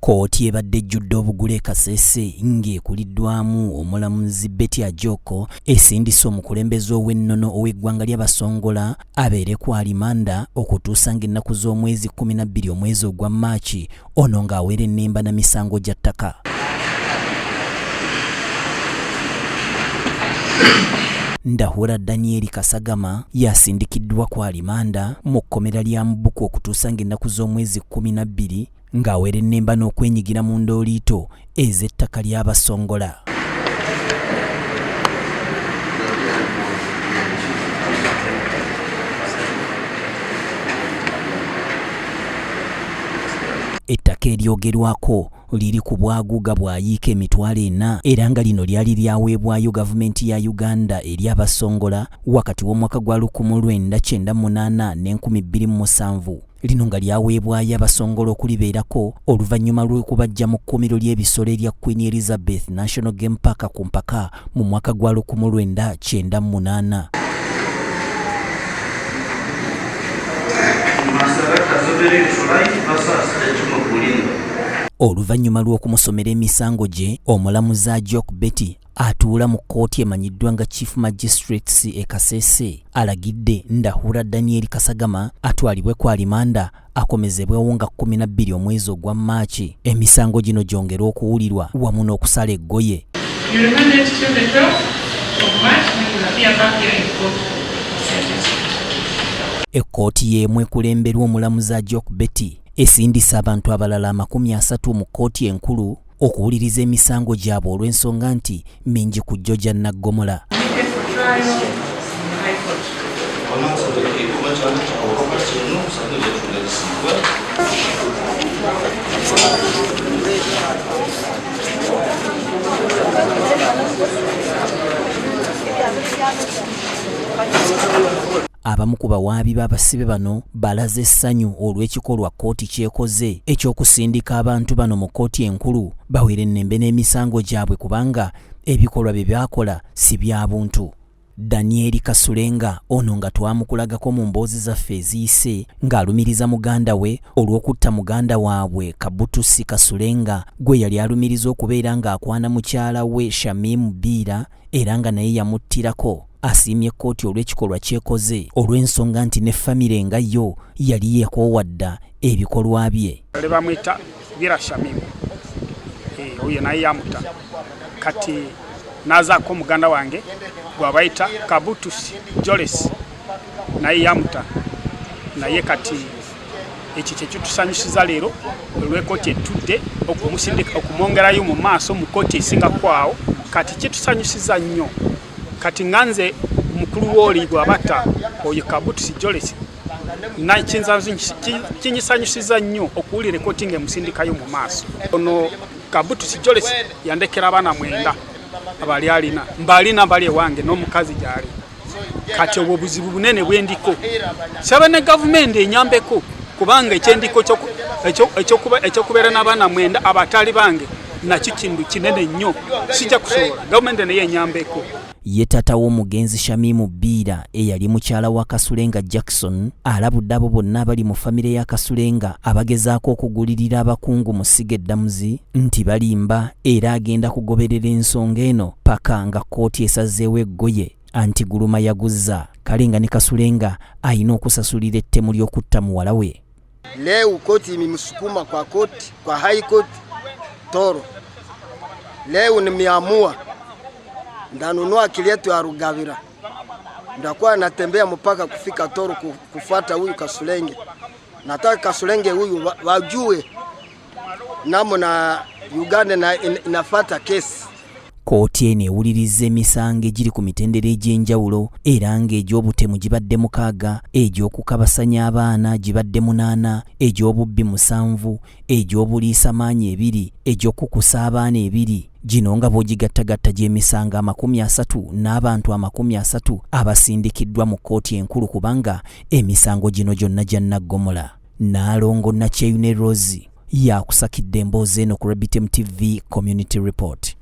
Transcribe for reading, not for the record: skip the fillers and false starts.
Kkooti ebadde ejjudde obugule Kasese ng'ekuliddwamu omulamuzi Betty Ajoko esindise omukulembeze ow'ennono ow'eggwanga ly'Abasongola abeere ku alimanda okutuusa ng'ennaku z'omwezi 12 omwezi ogwa Maaci ono ng'aweera ennemba na misango gya ttaka. Ndahura Daniel Kasagama yasindikiddwa ku alimanda mu kkomera lya Mbuku okutuusa ng'ennaku z'omwezi 12 ng'aweera ennemba n'okwenyigira mu ndooliito ez'ettaka ly'Abasongola. Ettaka eryogerwako liri ku bwaguuga bwayiika emitwalo 4 era nga lino lyali lyaweebwayo gavumenti ya Uganda eri Abasongola wakati w'omwaka gwa 1998 ne 2007. Lino nga lyaweebwayo Abasongola okulibeerako oluvannyuma lw'okubajja mu kkuumiro ly'ebisolo erya Queen Elizabeth National Game Park ku mpaka mu mwaka gwa 1998. Oluvannyuma lw'okumusomera emisango gye, omulamuzi Ajok Betty atuula mu kkooti emanyiddwa nga Chief Magistrates e Kasese alagidde Ndahura Daniel Kasagama atwalibwe ku alimanda akomezebwewo nga 12 omwezi ogwa Maaci. Emisango gino gyongera okuwulirwa wamu n'okusala eggoye. Ekkooti y'emu ekulemberwa omulamuzi Ajok Betty esindisa abantu abalala 30 mu kkooti enkulu okuwuliriza emisango gyabwe olw'ensonga nti mingi ku jjo gya Naggomola. Abamu ku bawaabi b'abasibe bano balaze essanyu olw'ekikolwa kkooti ky'ekoze eky'okusindika abantu bano mu kkooti enkulu baweere ennembe n'emisango gyabwe kubanga ebikolwa bye byakola si bya buntu. Daniel Kasulenga ono nga twamukulagako mu mboozi zaffe eziyise ng'alumiriza muganda we olw'okutta muganda waabwe Kabutusi Kasulenga gwe yali alumiriza okubeera ng'akwana mukyala we Shamimu Biira era nga naye yamuttirako. Asiimye kkooti olw'ekikolwa ky'ekoze olw'ensonga nti ne famire nga yo yali yeekoowadda ebikolwa bye. Bamwita Biira Shamimu, oyo naye yamuta kati nazaako muganda wange gwabayita Kabutusi Joles naye yamuta naye kati ekyo kyekitusanyusiza leero olw'ekkooti etudde okumusindika okumwongerayo mu maaso mu kkooti esingakwawo kati kitusanyusiza nnyo. Kati nganze mukulu w'oli gwabata oyo Kabutusi Joles kinyisanyusiza nnyo okuwulira ekkooti ng'emusindikayo mu maaso. Ono Kabutusi Joles yandekera abaana 9 abali alina mbalina mbali ewange n'omukazi gyali. Kati obwo buzibu bunene bwendiko saba ne gavumenti enyambeko kubanga ekyendiko ekyokubeera n'abaana 9 abatali bange nakyo kintu kinene nnyo sijja kusobola gavumenti naye enyambeko. Ye taata w'omugenzi Shamimu Biira eyali mukyala wa Kasulenga Jackson alabudde abo bonna abali mu famire ya Kasulenga abagezaako okugulirira abakungu mu ssiga eddamuzi nti balimba era agenda kugoberera ensonga eno paka nga kkooti esazeewo eggoye anti guluma yaguzza. Kale nga ne Kasulenga alina okusasulira ettemu ly'okutta muwala we. Leo koti imemsukuma kwa koti, kwa high court Toro. Leo nimeamua ndanunua akili yetu ya Rugabira, ndakuwa natembea mpaka kufika Toro kufuata huyu Kasulenge. Nataka Kasulenge huyu wajue namna Uganda inafuata kesi. Kkooti eno ewuliriza emisango egiri ku mitendera egy'enjawulo era ng'egy'obutemu gibadde 6, egy'okukabasanya abaana gibadde 8, egy'obubbi 7, egy'obuliisamaanyi 2, egy'okukusa abaana 2. Gino nga bw'ogigattagatta gy'emisango 30 n'abantu 30 abasindikiddwa mu kkooti enkulu kubanga emisango gino gyonna gya Naggomola. Naalongo Nakyeyune Rose yakusakidde emboozi eno ku Rabitem TV Community Report.